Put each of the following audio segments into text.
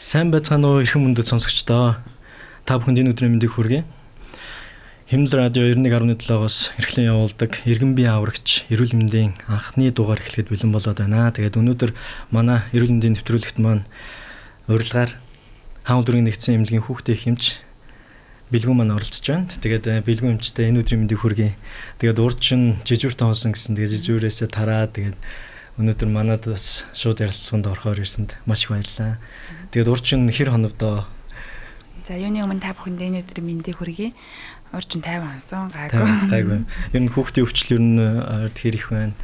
Сайн байцгаана уу эрхэм мөндөд сонсогчдоо. Та бүхэнд энэ өдрийн мэндийг хүргэе. Хэмнэл радио 91.7-оос эрхлэн явуулдаг Иргэн бие аврагч эрүүл мэндийн анхны дугаар эхлэхэд бэлэн болоод байна. Тэгээд өнөөдөр манай эрүүл мэндийн нэвтрүүлэгт маань урилгаар хаан дүргийн нэгдсэн эмнэлгийн хүүхдийн хэмж бэлгүүн маань оролцож байна. Тэгээд бэлгүүн эмчтэй энэ өдрийн мэндийг хүргэе. Тэгээд урд чинь жижүүртэн хоосон гэсэн. Тэгээд жижүүрээсээ тараад тэгээд өнөөдөр манад бас шууд ярилцлаганд орохоор ирсэнд маш их баярлалаа. Тэгээд урчин хэр хоногдоо. За юуны өмнө та бүхэнд энэ өдрийн мэндийг хүргэе. Урчин 50 хонсон гайгүй. Ер нь хүүхдийн өвчл ер нь хэр их байна?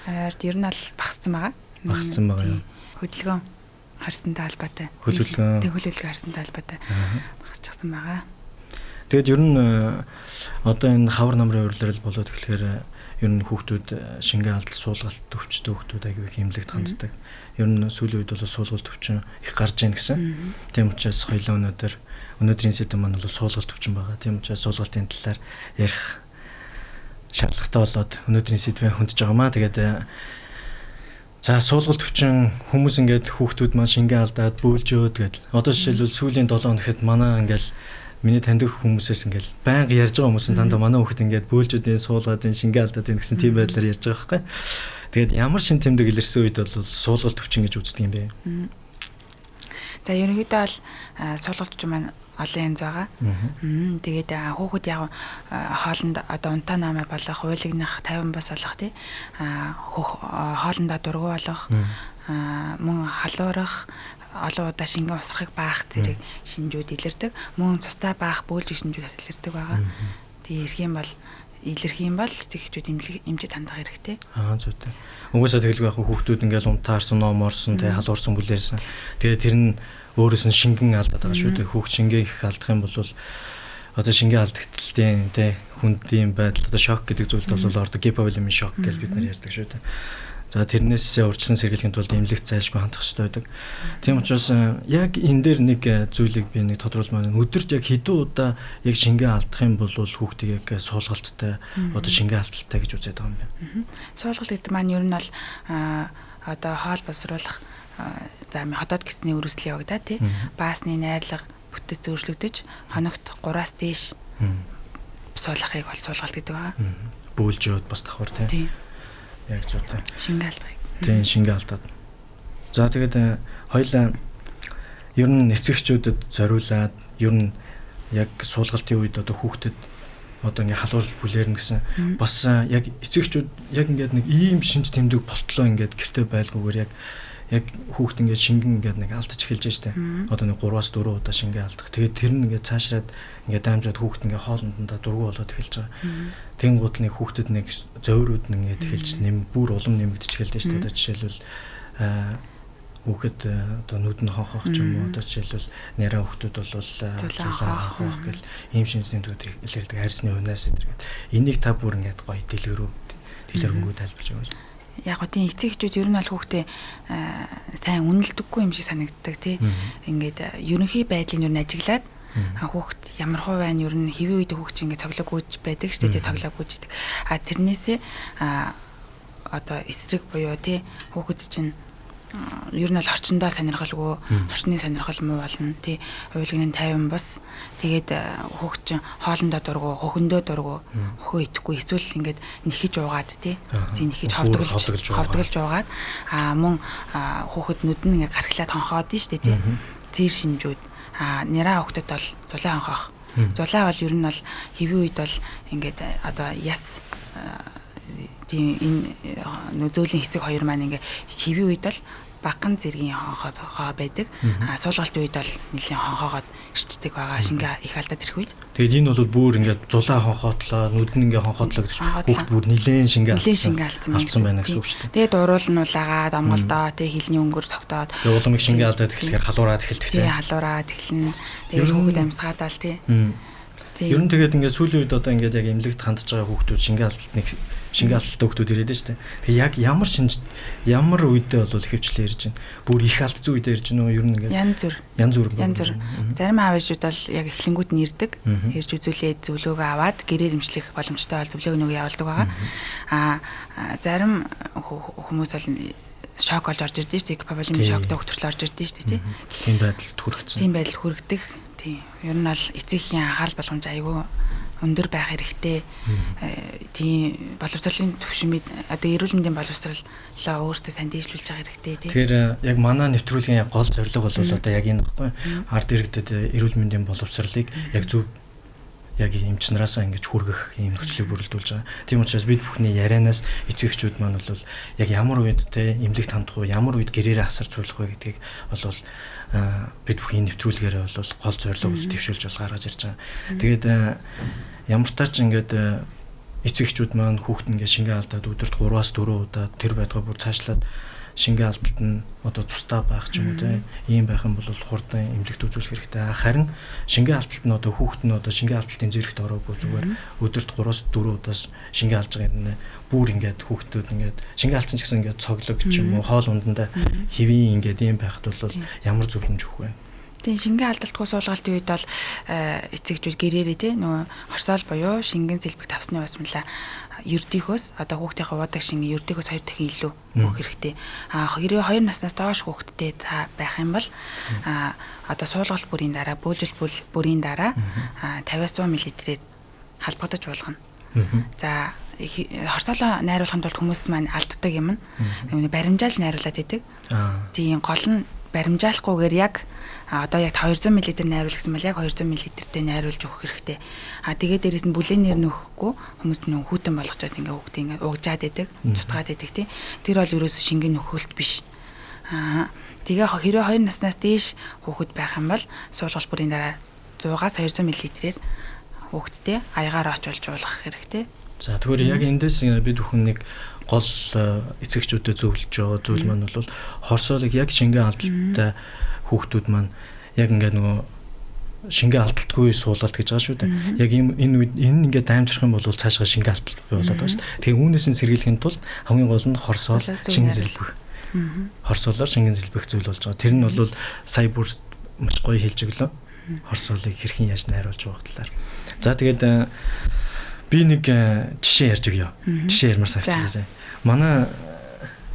Ер нь бол багассан байгаа. Багассан байгаа юу? Хөдөлгөөн харсантай холбоотой. Хөдөлгөөн харсантай холбоотой багасчихсан байгаа. Тэгээд ер нь одоо энэ хавар намрын урилал болоод эхлэхээр ер нь хүүхдүүд шингээ алдал суулгалт өвчтөй хүүхдүүд аягүй их эмнэлэгт ханддаг. Ер нь сүүлийн үед бол суулгалт өвчин их гарч ийн гэсэн. Тийм учраас хоёлаа өнөөдрийн сэдэв маань бол суулгалт өвчин байгаа. Тийм учраас суулгалтын талаар ярих шаардлагатай болоод өнөөдрийн сэдвээ хөндөж байгаамаа. Тэгээд за суулгалт өвчин хүмүүс ингээд хүүхдүүд маань шингээ алдаад бөөлжөөд гээд одоо жишээлбэл сүүлийн 7 хоног гэхэд манай ингээл миний таньдаг хүмүүсээс ингээл байнга ярьж байгаа хүмүүс нь дандаа манай хүүхэд ингээд бөөлжүүдийн суулгаад шингээ алдаад байна гэсэн тийм байдлаар ярьж байгаа байхгүй. Тэгээд ямар шин тэмдэг илэрсэн үед бол суулгалт өвчин гэж үздэг юм бэ? За ерөнхийдөө бол суулгалт өвчин маань олон янз байгаа. Тэгээд хүүхэд яг хоолнд одоо унтаа намаа болох, хуулигнах 50 бас болох тий. Хоолндоо дургу болох, мөн халуурах, олон удаа шингэн усрахыг баах зэрэг шинжүүд илэрдэг. Мөн тустай баах бөөлжиг шинжүүдээс илэрдэг байгаа. Тэгээ илэрх юм бол цэгчүүд эмчит хандах хэрэгтэй. Зүйтэй. Угсаа тэгэлгүй яг хүүхдүүд ингээл унтаарсан, ном орсон, тэгээ халуурсан бүлээрсэн. Тэгээ тэр нь өөрөөс нь шингэн алдаад байгаа шүү дээ. Хүүхд шингээ их алдах юм бол одоо шингээ алдагталтын тэ хүндийн байдал одоо шок гэдэг зүйлд бол ордог гипоvolemic шок гэж бид нар ярьдаг шүү дээ. За тэрнээс урьдчилан сэргийлэхэд бол эмнэлэгт зайлшгүй хандах хэрэгтэй байдаг. Тийм учраас яг энэ дээр нэг зүйлийг би нэг тодруулмаар байна. Өдөрт яг хэдэн удаа яг шингээ алдах юм бол хүүхдийг яг суулгалттай одоо шингээ алдaltaй гэж үзээд байгаа юм байна. Суулгалт гэдэг маань ер нь бол одоо хоол боловсруулах за хотод гисний үргэлжлэл явагдаа тий. Баасны найрлага бүтэц зөөрчлөгдөж хоногт 3-аас дээш суулгахыг бол суулгалт гэдэг байгаа. Бөөлжөөд бас давхар тий. Яг зүйтэй. Шингээ алдах. Тийм шингээ алдаад. За тэгээд хоёлаа ер нь эцэгчүүдэд зориулаад ер нь яг суулгалтын үед одоо хүүхдэд одоо ингээ халуурж бүлээрнэ гэсэн бас яг эцэгчүүд яг ингээд нэг ийм шинж тэмдэг болтлоо ингээд гэртээ байлгүйгээр яг хүүхд ингээд шингэн ингээд нэг алдаж эхэлж штэ. Одоо нэг 3-аас 4 удаа шингээ алдах. Тэгээд тэр нь ингээд цаашраад ингээд даамжаад хүүхд ингээд хоолндоо дургу болоод эхэлж байгаа. Тэнгууд нэг хүүхдэд нэг зөөрүүд нь ингээд эхэлж бүр улам нэмэгдэж эхэлдэг штэ. Одоо жишээлбэл хүүхэд одоо нүдэн хонхох ч юм уу одоо жишээлбэл нэраа хүүхдүүд бол зулаа хонхох гэл ийм шинжтэй тэмдгүүд илэрдэг хайрсны унаас эдэргээд энийг та бүр ингээд гоё дэлгэрэнгүй тайлбарж байгаа. Яг гоо тийм эцэгчүүд ер нь бол хүүхдээ сайн үнэлдэггүй юм шиг санагддаг тий. Ингээд ерөнхий байдлыг ер нь ажиглаад хүүхд ямар хуу байна ер нь хэвийн үед хүүхд чинь ингээд цоглог гүйж байдаг шүү дээ тоглог гүйждэг. Тэрнээсээ одоо эсрэг буюу тий хүүхд чинь ер нь бол орчиндөө сонирхолгүй, орчны сонирхол муу болно тий. Уйлгын 50 бас тэгээд хүүхд чинь хоолндоо дургу, хөхөндөө дургу, хөхөө идэхгүй эсвэл ингээд нэхэж уугаад тий. Тий нэхэж ховдголж уугаад мөн хүүхэд нүд нь ингээд гарахлаад хонхоод нь штэ тий. Тэр шинжүүд нэраа хүүхдэд бол зулаа хонхох. Зулаа бол ер нь бол хэвийн үед бол ингээд одоо яс тийм энэ нөзөөлийн хэсэг хоёр маань ингээ хэвийн үед бол баган зэргийн хонхоо байдаг. Суулгалтын үед бол нэлийн хонхоогоод ирчдэг байгаа. Шингээ их алдаад ирэх үед. Тэгээд энэ бол бүр ингээд зулаа хонхоотлоо, нүд нь ингээ хонхоотлоо гэж хүүхд бүр нэлийн шингээ алдсан байна гэсэн үг шүү дээ. Тэгээд уруул нь улагаад, амгалдаа, тэгээд хилний өнгөр тогтоод. Тэгээд уламыг шингээ алдаад эхлэхээр халуураад эхэлдэг тийм. Халуураад эхэлнэ. Тэгээд хүүхэд амьсгаадаа л тийм. Ер нь тэгээд ингээд сүүлийн үед одоо ингээд яг эмнэлэгт хандж байгаа хүүхдүүд шингээ алдалт хүүхдүүд ирээд шүү дээ. Тэгээ яг ямар үедээ бол ихэвчлэн ирж байна. Бүр их алдсан үедээ ирж байна уу? Ер нь ингээд янз бүр. Зарим аав ээжүүд бол яг эхлэнгүүд нь ирдэг. Ирж үзүүлээд зөвлөгөө аваад гэрээр эмчлэх боломжтой бол зөвлөгөө нөгөө явуулдаг байгаа. Зарим хүмүүс бол шок олж орж ирдэ шүү дээ. Павлин шоктой хөвтөрл орж ирдэ шүү дээ, тийм байдалд хүрэгдсэн. Тийм байдал хүрэгдэх. Тийм. Ер нь бол эцэгхийн анхаарал болгоомж аюул өндөр байх хэрэгтэй. Тийм боловсролын төвшмөд одоо эрүүл мэндийн боловсролоо өөртөө сайн дээшлүүлж байгаа хэрэгтэй тийм. Тэгэхээр яг манай нэвтрүүлгийн гол зорилго бол одоо яг энэ баггүй. Ард иргэдэд эрүүл мэндийн боловсролыг яг зөв яг эмч нараасаа ингэж хүргэх ийм нөхцөлийг бүрэлдүүлж байгаа. Тийм учраас бид бүхний ярианаас эцэгчүүд маань бол яг ямар үед те эмнэлэгт хандах уу, ямар үед гэрээрээ асар цуулах вэ гэдгийг бол бид бүхний нэвтрүүлгээр бол гол зорилго бол дэвшүүлж бол гаргаж ирж байгаа. Тэгээд ямар ч тач ингээд эцэгчүүд маань хүүхэд ингээд шингээ алдаад өдөрт 3-4 удаа тэр байдгаа бүр цаашлаад шингээ алдалт нь одоо цустай байх ч юм уу те ийм байх юм бол хурдан эмнэлэгт үзүүлэх хэрэгтэй. Харин шингээ алдалт нь одоо хүүхэд нь одоо шингээ алдалтын зэрэгт ороогүй зүгээр өдөрт 3-4 удаас шингээ алж байгаа юм нэ бүр ингээд хүүхдүүд ингээд шингээ алдсан ч гэсэн ингээд цоглог ч юм уу хоол ундандаа хэвийн ингээд ийм байхад бол ямар зөвлөмж өгөх вэ? Тийм шингээ алдалтгүй суулгалтын үед бол эцэгчүүд гэрээрээ те нөгөө хорсоол буюу шингэн сэлбэг тавсны усмлаа ердийнхөөс одоо хүүхдийнхээ удаг шингээ ердийнхөөс 2 дахин илүү өгөх хэрэгтэй. Хэрвээ 2 наснаас доош хүүхдтэй та байх юм бол одоо суулгалт бүрийн дараа бөөлжил бүрийн дараа 50-100 мл-ээр халбагдаж уулгана. За хорсоолоо найруулахын тулд хүмүүс маань алддаг юм нь баримжаал найруулад идэг. Тийм гол нь баримжаалахгүйгээр яг одоо яг 200 мл найруул гэсэн бол яг 200 мл-тэй найруулж өгөх хэрэгтэй. Тэгээд дээрэс нь бүлээнээр нөхөхгүй хүмүүс нөө хүүтэн болгочоод ингээ хүүхдээ ингээ угжаад идэг, цутгаад идэг тий. Тэр бол ерөөсө шингэн нөхөлт биш. Тэгээ хэрвээ 2 наснаас дээш хүүхэд байх юм бол суулгалт бүрийн дараа 100-аас 200 мл-ээр хүүхэдтэй аягаар очуулж уулгах хэрэгтэй. За тэгэхээр яг эндээс бид бүхэн нэг гол эцэгчүүдэд зөвлөж байгаа зүйл маань бол хорсоолыг яг шингэн алдалттай хүүхдүүд маань яг ингээд нөгөө шингээ алдалтгүй суулгалт гэж байгаа шүү дээ. Яг энэ үед энэ ингээд даймжрах юм бол цаашгаа шингээ алдалт бий болоод байгаа шүү дээ. Тэгээ үүнээс нь сэргийлэхийн тулд хамгийн гол нь хорсоол шингэн зэлбэх. Хорсоолоор шингэн зэлбэх зүйл болж байгаа. Тэр нь бол сая бүр маш гоё хэлж өглөө. Хорсоолыг хэрхэн яаж найруулж байгаа талаар. За тэгээд би нэг жишээ ярьж өгье. Жишээ ярмаар санагчлаа. Манай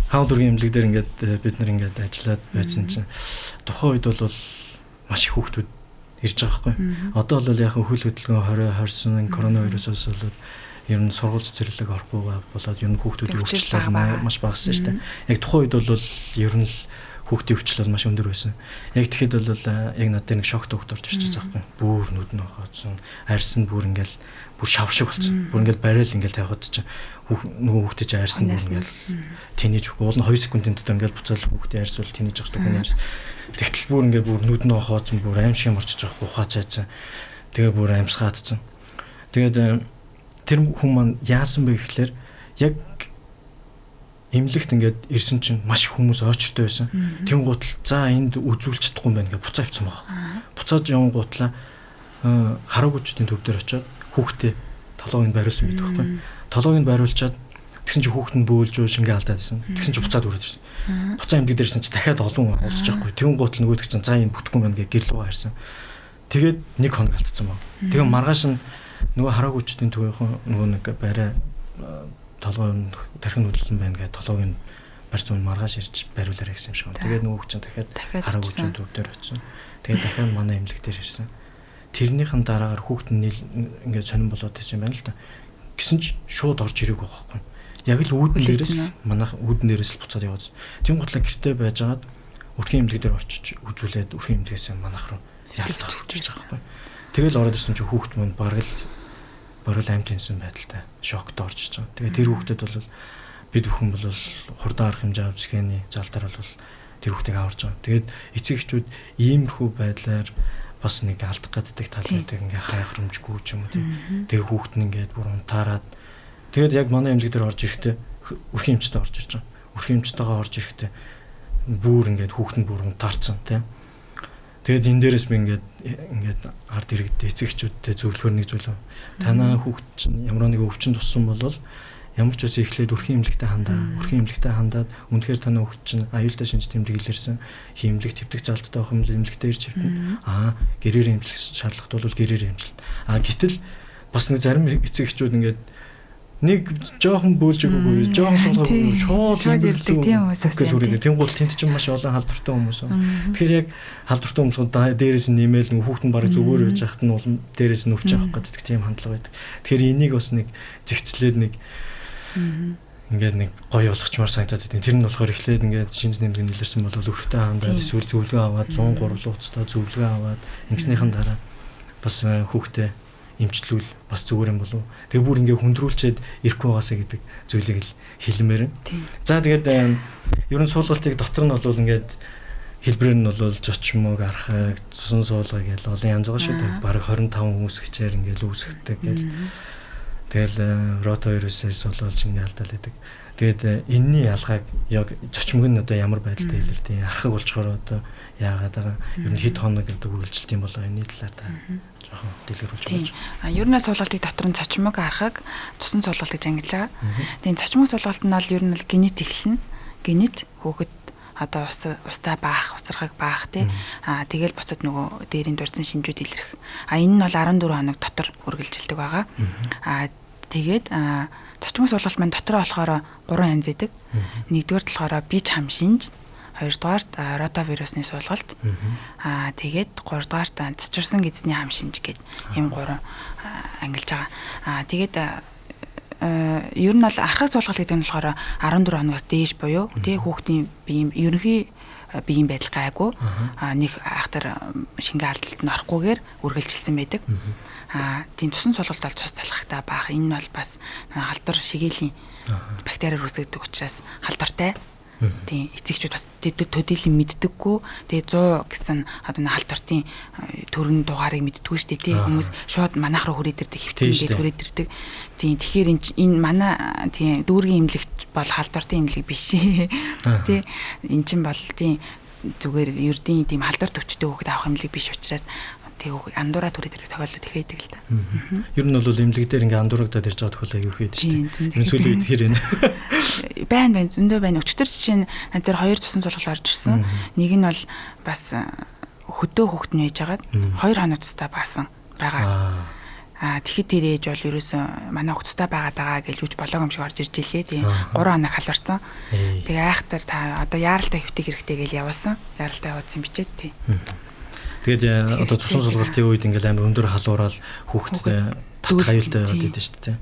хаа дургийн эмнэлэг дээр ингээд бид нар ингээд ажиллаад байсан чинь тухайн үед бол маш их хүүхдүүд ирж байгаа байхгүй. Одоо бол яг хөл хөдөлгөөн 2020 коронавирусоос болоод ер нь сургууль цэцэрлэг орохгүй болоод ер нь хүүхдүүдийн өвчлөл маш багассан шүү дээ. Яг тухайн үед бол ер нь л хүүхдийн өвчлөл маш өндөр байсан. Яг тэгэхэд бол яг надад нэг шокт өгд орж ирчихсэн байхгүй. Бүр нүд нь хооцсон, арьс нь бүр ингээл бүр шавшиг болсон. Бүр ингээл барайл ингээл тавихад чинь нөгөө хүүхдээ чинь арьс нь бүр ингээл тэнэж уул нь 2 секундын дотор ингээл буцаал хүүхдээ арьс бол тэнэж явах тухайн арьс. Тэгтэл бүр ингээд бүр нүд нь хооцсон, бүр аимшиг морчиж байгаа ухаа цайцсан. Тэгээ бүр аимсгаадсан. Тэгээд тэр хүн маань яасан бэ гэхлээр яг эмнэлэгт ингээд ирсэн чинь маш хүмүүс ойчтой байсан. Тэнгуут л за энд үзүүлж чадахгүй юм байна гэж буцаа авсан байгаа. Буцааж явсан гутлаа хараагүйчдийн төв дээр очиод хүүхдээ толгойг нь бариулсан байдаг байхгүй. Толгойг нь бариулчаад тэгсэн чинь хүүхэд нь бөөлж шингээ алдаад байсан. Тэгсэн чинь буцаад үрээд ирсэн. Буцаа эмнэлэг дээр ирсэн чинь дахиад олон хүн уулзж байхгүй. Тэнгуут л нөгөөдөг чинь за энэ бүтэхгүй юм байна гэж гэр лугаа харсан. Тэгээд 1 хоног алдсан баг. Тэгээ маргааш нь нөгөө хараагүйчдийн төвийнхэн нөгөө нэг барай толгойн тархин үлдсэн байна гэдэг толгойг нь барьсан маргааш ирж бариулаарай гэсэн юм шиг байна. Тэгээд нөгөө чинь дахиад хараагүйчдийн төв дээр очисон. Тэгээд дахиад манай эмнэлэг дээр ирсэн. Тэрнийхэн дараагаар хүүхэд нь ингээд сонирн болоод байсан юм байна л да. Гэсэн ч шууд орж ирээгүй байхгүй. Яг л үүдэн дээрээс манайх үүдэн дээрээс л буцаад яваад. Тийм готлоо гэртээ байжгаад өрхийн эмнэлэг дээр очиж үзүүлээд өрхийн эмнэлгээс манайх руу ялтах гэж байгаа байхгүй. Тэгэл ороод ирсэн чинь хүүхэд мөн бараг л борол амьд инсэн байдалтай шокт орж иж байгаа. Тэгээ тэр хүүхдэд бол бид бүхэн бол хурдан арга хэмжээ авч схений залтаар бол тэр хүүхдийг аварж байгаа. Тэгээд эцэг эхчүүд иймэрхүү байдлаар бас нэг алдах гэдэг талуудыг ингээ хайхрамжгүй ч юм уу тийм. Тэгээ хүүхэд нь ингээд бүр унтаарад тэгээд яг манай эмнэлэг дээр орж ирэхдээ өрхийн эмчтэй орж ирж байгаа. Өрхийн эмчтэйгээ орж ирэхдээ бүр ингээд хүүхэд нь бүр унтаарцсан тийм. Тэгээд энэ дээрээс би ингээд ард иргэдтэй эцэгчүүдтэй зөвлөхөр нэг зүйл. Танаа хүүхд чинь ямар нэг өвчин туссан бол ямар ч үс эхлээд өрхийн эмнэлэгтээ хандаад үнэхээр танаа хүүхд чинь аюултай шинж тэмдэг илэрсэн хиймлэг тэмдэг залттай байх юм эмнэлэгтээ ирж хэвтэн. Гэрээр эмчлэх шаардлагат бол гэрээр эмчилнэ. Гэтэл бас нэг зарим эцэгчүүд ингээд нэг жоохон бөөлж өгөөгүй, жоохон суулгаагүй шууд ирдэг тийм хүмүүс асууж байна. Тэнгуул тэнд чинь маш олон халдвартай хүмүүс. Тэгэхээр яг халдвартай хүмүүсүүд дээрээс нь нэмэл нэг хүүхэд нь бараг зүгээр байж хахад нь бол дээрээс нь өвч авах гэдэг тийм хандлага байдаг. Тэгэхээр энийг бас нэг зэгцлээд нэг ингээд нэг гоё болгочмаар санагдаад байдаг. Тэр нь болохоор эхлээд ингээд шинж нэмдэг нэлэрсэн бол өрхтэй хандаад эсвэл зөвлөгөө аваад 103 лууцтай зөвлөгөө аваад ингэснийхэн дараа бас хүүхдээ эмчлүүл бас зүгээр юм болов. Тэгээ бүр ингээ хүндрүүлчихэд ирэхгүй байгаасаа гэдэг зүйлийг л хэлмээр. За тэгээд ерөн суулгалтыг дотор нь бол ингээд хэлбэрээр нь бол зочмог архаг цусан суулгаа гэж олон янз байгаа шүү дээ. Бараг 25 хүмүүс хичээр ингээл үүсгдэг гэл. Тэгэл ротавирусээс бол шинэ алдаал байдаг. Тэгээд энэний ялгааг яг зочмог нь одоо ямар байдалтай илэрдэг. Архаг болчоор одоо яагаад байгаа. Ер нь хэд хоног гэдэг үйлчлэлт юм болоо энэ талаар та жоохон дэлгэрүүлж байна. Ер нь суулгалтын дотор нь цочмог архаг тусан суулгалт гэж ангилж байгаа. Тэгээд цочмог суулгалт нь бол ер нь генет эхлэнэ. Генет хүүхэд одоо устаа баах, уцархаг баах тий. Тэгэл буцаад нөгөө дээрийн дурдсан шинжүүд илэрх. Энэ нь бол 14 хоног дотор үргэлжилдэг байгаа. Тэгээд цочмог суулгалт маань дотроо болохоор 3 янз идэг. Нэгдүгээр болохоор бич хам шинж, хоёрдугаарт ротавирусны суулгалт. Тэгээд гуравдугаарт цочирсан эзний хам шинж гэдэг ийм 3 ангилж байгаа. Тэгээд ер нь бол архаг суулгалт гэдэг нь болохоор 14 хоногоос дээш буюу тий хүүхдийн биеийн ерөнхий биеийн байдал гайгүй нэг ахтар шингээ алдалт нь орохгүйгээр үргэлжилсэн байдаг. Тийм тусан суулгалт бол цус залхахтай баах. Энэ нь бол бас халдвар шигээлийн бактериар үүсгдэг учраас халдвартай. Тийм эцэгчүүд бас төдийлөн мэддэггүй. Тэгээ 100 гэсэн одоо халдвартын төргөн дугаарыг мэддэггүй шүү дээ. Тийм хүмүүс шууд манайх руу хүрээд ирдэг, хэвтэн ингээд хүрээд ирдэг. Тийм тэгэхээр энэ манай тийм дүүргийн эмнэлэгт бол халдвартын эмнэлэг биш. Тийм эн чинь бол тийм зүгээр ердийн тийм халдвар төвчтэй хүүхэд авах эмнэлэг биш учраас тэг андуураа түрээд ирэх тохиолдол их байдаг л да. Ер нь бол эмнэлэг дээр ингээ андуурагдаад ирж байгаа тохиолдол аягүй их байдаг шүү дээ. Энэ сүүлийн үед хэр байна. Байна зөндөө байна. Өчтөр жишээ нь тэр 2 тусан суулгал орж ирсэн. Нэг нь бол бас хөдөө хүүхэд нь байж хагаад 2 хоног тустай баасан байгаа. Тэгэхэд тэр ээж бол ерөөсөө манай хүүхэдтэй байгаа гэж үж болоог юм шиг орж ирж илээ. Тийм 3 хоног халуурсан. Тэгээ айхтар та одоо яаралтай хэвтэх хэрэгтэй гэж явуулсан. Яаралтай явуулсан бичээд тийм. Тэгээд одоо цусан суулгалтын үед ингээл амар өндөр халуурал хүүхэдтэй татах аюултай яваад идэв шүү дээ.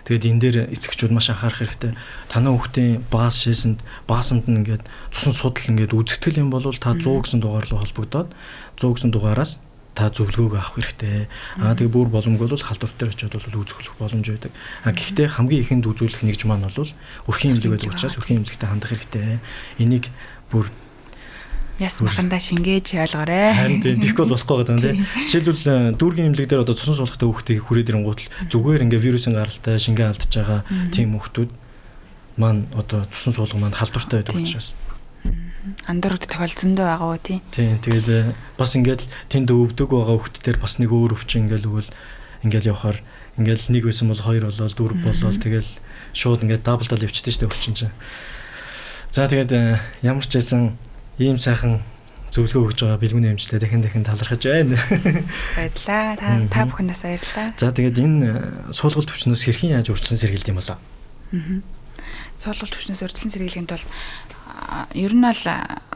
Тэгээд энэ дээр эцэгчүүд маш анхаарах хэрэгтэй. Танаа хүүхдийн баасанд нь ингээд цусан судал ингээд үзэгдэл юм бол та 100 гэсэн дугаар руу холбогдоод 100 гэсэн дугаараас та зөвлөгөөг авах хэрэгтэй. Тэгээ бүр боломжгүй бол халдвар дээр очиод бол үзүүлэх боломж байдаг. Гэхдээ хамгийн ихэнд үзүүлэх нэгж маань бол өрхийн эмнэлэг байдаг учраас өрхийн эмнэлэгтээ хандах хэрэгтэй. Энийг бүр яс махандаа шингээж ойлгоорой. Харин тийхгүй болохгүй гэдэг нь тийм. Жишээлбэл дүүргийн эмнэлэг дээр одоо цусан суулгахтай хүүхдийг хүрээд ирэнгуут л зүгээр ингээ вирусын гаралтай шингээ алдж байгаа тийм хүүхдүүд маань одоо цусан суулга маань халдвартай байдаг учраас андуурд тохиол зөндөө байгаа уу тийм. Тийм тэгээд бас ингээд тэнд өвдөг байгаа хүүхдүүдээр бас нэг өөр өвчин ингээл өгвөл ингээл явахаар ингээл нэг байсан бол 2 болол 4 болол тэгэл шууд ингээд даблдал явчихдаг шүү дээ өвчин чинь. За тэгээд ямар ч байсан ийм сайхан зөвлөгөө өгж байгаа бэлгүүний эмчлээ дахин талархаж байна. Баярлалаа. Та бүхэндээ баярлалаа. За тэгээд энэ суулгалт төвчнөөс хэрхэн яаж урьдчилан сэргийлдэг юм болоо? Суулгалт төвчнөөс урьдчилан сэргийлэхэд бол ер нь бол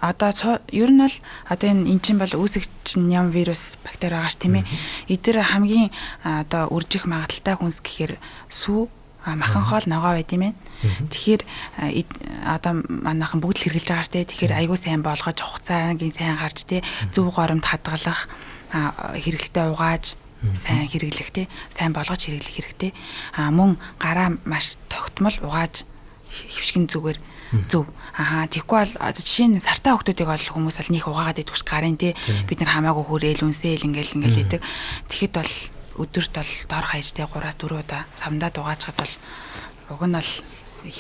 одоо энэ чинь бол үүсэгч ням вирус бактери байгаа ш тийм ээ. Эдгээр хамгийн одоо үржих магадaltaй хүнс гэхээр сүү махан хоол ногоо байд юм байна. Тэгэхээр одоо манайхан бүгд л хэрглэж байгаа штэ. Тэгэхээр айгүй сайн болгож хугацаагийн сайн гарч те зөв горомд хадгалах хэрэглэхдээ угааж сайн хэрэглэх те сайн болгож хэрэглэх хэрэгтэй. Мөн гараа маш тогтмол угааж хөвшгэн зүгээр зөв. Тэгэхгүй бол жишээ нь сартай хүмүүсийг бол хүмүүс аль нөх угаагаад идэх ш гарын те бид нар хамаагүй хүрээл үнсээл ингээл байдаг. Тэгэхэд бол өдөрт бол дор хаяжтай 3-4 удаа самдаа дугаачхад бол уг нь бол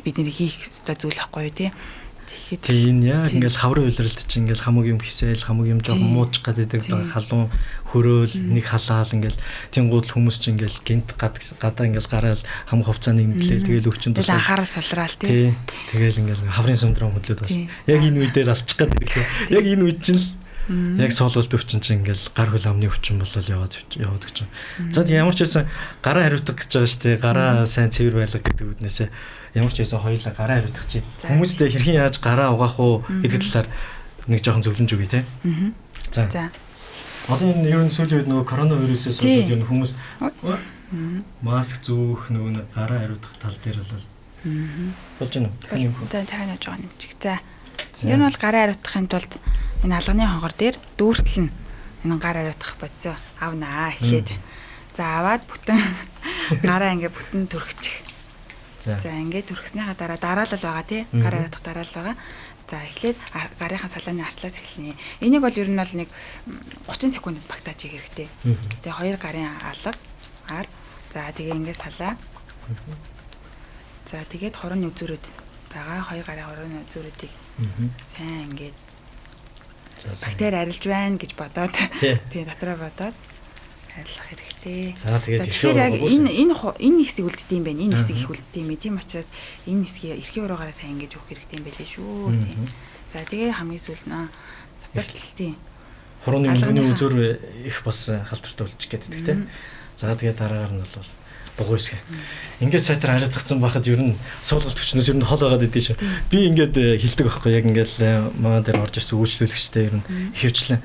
бидний хийх ёстой зүйл ахгүй тий. Тийм яг ингээл хаврын үйлрэлт чинь ингээл хамаг юм хисэл хамаг юм жоохон муучих гэдэг халуун хөрөөл нэг халаал ингээл тэнгууд хүмүүс чинь ингээл гинт гадаа ингээл гараал хам хувцааны имдлээ тэгэл өвчин тусаа анхаарал сулраал тий тэгэл ингээл хаврын сундрам хөдлөд байна. Яг энэ үе дээр алчих гээд ирэхээ. Яг энэ үе чинь яг суулгалт өвчин чинь ингээл гар хөл амны өвчин болол яваад гэж. За ямар ч байсан гараа хариуцах гэж байгаа шүү дээ. Гараа сайн цэвэр байлга гэдэг үднээсээ ямар ч байсан хоёулаа гараа хариуцах чи. Хүмүүстэй хэрхэн яаж гараа угаах уу гэдэг талаар нэг жоохон зөвлөмж өгье те. За. Одоо энэ ер нь сүүлийн үед нөгөө коронавирусээс болоод ер нь хүмүүс маск зүүх нөгөө нэг гараа хариуцах тал дээр бол болж байна уу? За дахин яаж байгаа юм чиг. За. Ер нь бол гараа хариуцахын тулд энэ алганы хонгор дээр дүүртэл нь энэ гараа хариуцах бодисоо авнаа эхлээд. За аваад бүтэн гараа ингээ бүтэн төрчих. За ингээд төрхснийхаа дараа дараалал байгаа тий. Гараа хариуцах дараалал байгаа. За эхлээд гарынхаа салааны артлаас эхэлнэ. Энийг бол ер нь бол нэг 30 секундэд багтааж хийх хэрэгтэй. Тэгээ хоёр гарын алга ар. За тэгээ ингээд салаа. За тэгээд хорон үзүүрүүд байгаа. Хоёр гарын хорон үзүүрүүдийг сайн ингээд бактери арилж байна гэж бодоод тэгээ дотроо бодоод арилгах хэрэгтэй. За тэгээд тэгэхээр яг энэ хэсгийг үлддэг юм байна. Энэ хэсгийг их үлддэг юм. Тийм учраас энэ хэсгийг эрхийн уруугаараа сайн ингэж өгөх хэрэгтэй юм байлээ шүү. За тэгээ хамгийн сүүл нөө татварлт тийм. Хорооны өнгөний үзүүр их бас халдвартай болж гэдэг тийм. За тэгээд дараагаар нь бол бугуй хэсэг. Ингээд сайтар хариуцсан байхад ер нь суулгалт хүчнээс ер нь хол байгаад идэв шүү. Би ингээд хэлдэг байхгүй яг ингээд маа дээр орж ирсэн үйлчлүүлэгчтэй ер нь хөвчлэн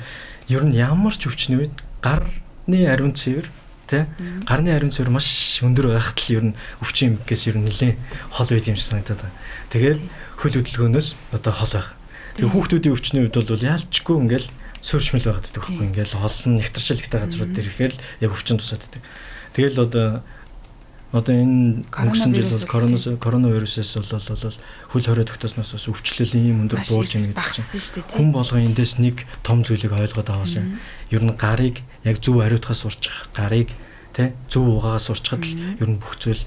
ер нь ямар ч өвчний үед гарны ариун цэвэр тий гарны ариун цэвэр маш өндөр байхад л ер нь өвчин юмгээс ер нь нэлээд хол байд юм шиг санагдаад байна. Тэгээд хөл хөдөлгөөнөөс одоо хол байх. Тэгээ хүүхдүүдийн өвчний үед бол яалчгүй ингээд суурьшмал байгаад байдаг байхгүй ингээд олон нэгтаршилтай газрууд дээр ирэхээр л яг өвчин тусаад байдаг. Тэгэл одоо энэ өнгөрсөн жил бол коронавирусээс бол хөл хорой тогтоосноос бас өвчлөл ийм өндөр буурж ийн гэдэг чинь хүн болгоо эндээс нэг том зүйлийг ойлгоод аваасан. Ер нь гарыг яг зөв ариутгаас урчих, гарыг тий зөв угаагаас урчихад л ер нь бүх зүйл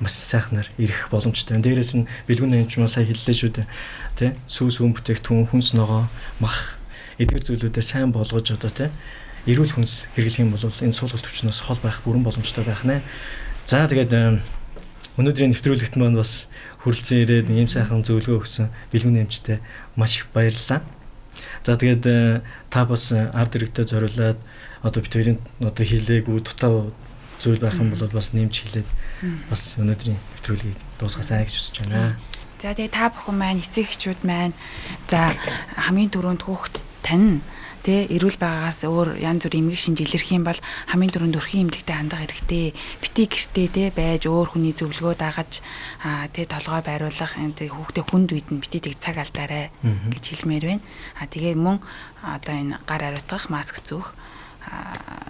маш сайхнаар ирэх боломжтой. Дээрээс нь бэлгүүн эмч маа сая хэллээ шүү дээ. Тий сүүс хүм бүтээгдэхүүн, хүнс ногоо, мах эдгээр зүйлүүдэд сайн болгож одоо тий эрүүл хүнс хэрэглэх юм бол энэ суулгалт өвчнөөс хол байх бүрэн боломжтой байх нэ. За тэгээд өнөөдрийн нэвтрүүлэгт маань бас хүрэлцэн ирээд ийм сайхан зөвлөгөө өгсөн бэлгүүн эмчтэй маш их баярлалаа. За тэгээд та бас ард иргэдэд зориулаад одоо бид хоёрын одоо хэлээгүй дутаа зүйл байх юм бол бас нэмж хэлээд бас өнөөдрийн нэвтрүүлгийг дуусгасаа гэж хүсэж байна. За тэгээд та бүхэн маань эцэг эхчүүд маань за хамгийн түрүүнд хүүхдэд тань тэ эрүүл байгаагаас өөр янз бүрийн эмгэг шинж илэрх юм бол хамгийн түрүүнд өрхийн эмнэлэгтэй хандах хэрэгтэй. Бити гэртээ тэ байж өөр хүний зөвлөгөө дагаж тэ толгой байруулах энэ хүүхдээ хүнд үед нь бити тэг цаг алдаарай гэж хэлмээр байна. Тэгээ мөн одоо энэ гар хариуцах, маск зүүх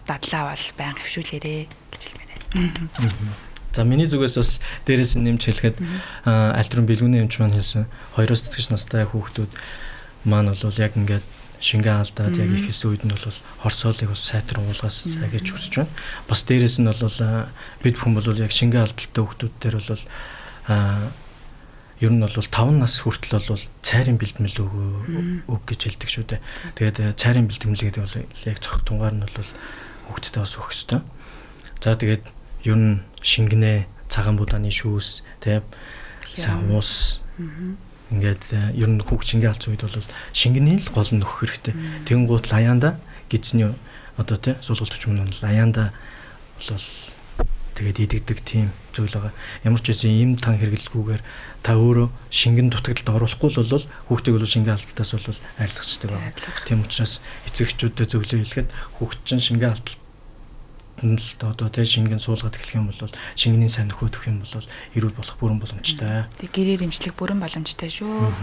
дадлаа бол байнга хөвшүүлээрэ гэж хэлмээр байна. За миний зүгээс бас дээрээс нь нэмж хэлэхэд альтрон бэлгүүний эмч маань хэлсэн 2-оос тэтгэж настай хүүхдүүд маань бол яг ингээд шингэн алдаад яг их хэсэг үед нь бол хорсоолыг бас сайтар уулгаас гэж хүсэж байна. Бас дээрээс нь бол бид бүхэн бол яг шингэн алдалтай хүүхдүүд дээр бол ер нь бол 5 нас хүртэл бол цайрын бэлтгэл өг гэж хэлдэг шүү дээ. Тэгээд цайрын бэлтгэл гэдэг бол яг цогт тунгаар нь бол хүүхдэд бас өгөх ёстой. За тэгээд ер нь шингэнэ, цагаан будааны шүүс, тэгээд сайн уус ингээд ер нь хүүхд шингээ алдсан үед бол шингэний л гол нь нөхөх хэрэгтэй. Тэнгуут лаяанда гидсний одоо тий суулгалт хүчмэн бол лаяанда бол тэгээд идэгдэг тийм зүйл байгаа. Ямар ч байсан ийм тан хэрэглэлгүйгээр та өөрөө шингэн дутагдлалд оруулахгүй л бол хүүхдийг бол шингээ алдалтаас бол арилгахчдаг байна. Тийм учраас эцэгчүүдэд зөвлөө хэлэхэд хүүхд чинь шингээ алдалт одоо тэ шингэн суулгаад эхлэх юм бол шингэний сайн нөхөдөх юм бол эрүүл болох бүрэн боломжтой. Тэг гэрээр эмчлэх бүрэн боломжтой шүү.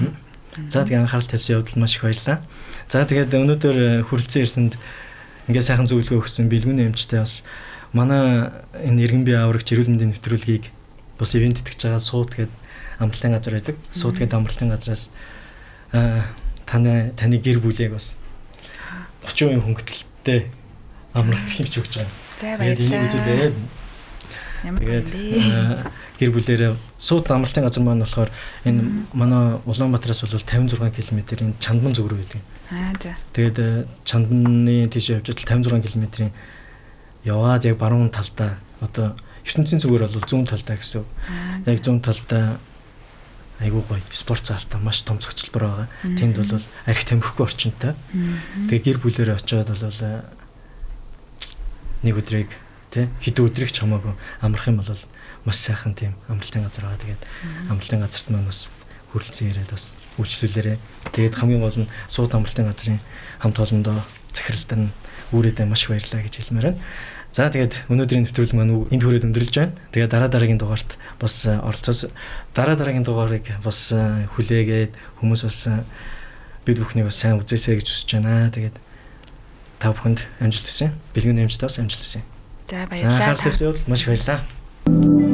За тэгээ анхаарал тавьсан явдал маш их баярлалаа. За тэгээд өнөөдөр хүрэлцэн ирсэнд ингээ сайхан зөвлөгөө өгсөн бэлгүүний эмчтэй бас манай энэ иргэн бие аврагч эрүүл мэндийн нэвтрүүлгийг бас ивент итгэж байгаа суут гэдэг амралтын газар байдаг. Суут гэдэг амралтын газраас таны гэр бүлийг бас 30% хөнгөлөлттэй амралт хийж өгч байгаа. За баярлалаа. Ямар Тэгээд бэ? гэр бүлэрээ сууд амралтын газар маань болохоор энэ манай Улаанбаатараас бол 56 км-ийн Чандман зүг рүү идэг. За. Тэгээд Чандманы тийш явж байтал 56 км-ийн яваад яг баруун талдаа одоо ертөнцийн зүгээр бол зүүн талдаа гэсэн. Яг зүүн талдаа айгуу гоё спорт зaalтай маш том зохицолбор байгаа. Тэнд бол архи тамхигүй орчинтой. Тэгээ гэр бүлэрээ очиод бол нэг өдрийг тий хэдэн өдрийг ч хамаагүй амрах юм бол маш сайхан тийм амралтын газар байгаа. Тэгээд амралтын газарт маань бас хүрэлцэн яриад бас үйлчлүүлээрээ. Тэгээд хамгийн гол нь сууд амралтын газрын хамт олондоо захиралд нь үүрээдээ маш их баярлалаа гэж хэлмээр байна. За тэгээд өнөөдрийн нэвтрүүлэг маань энд хүрээд өндөрлөж байна. Тэгээд дараагийн дугаарт бас дараагийн дугаарыг бас хүлээгээд хүмүүс бас бид бүхнийг бас сайн үзээсэй гэж хүсэж байна. Тэгээд та бүхэнд амжилт хүсье. Бэлгийн нэмжтэй бас амжилт хүсье. За баярлалаа. За маш их баярлалаа.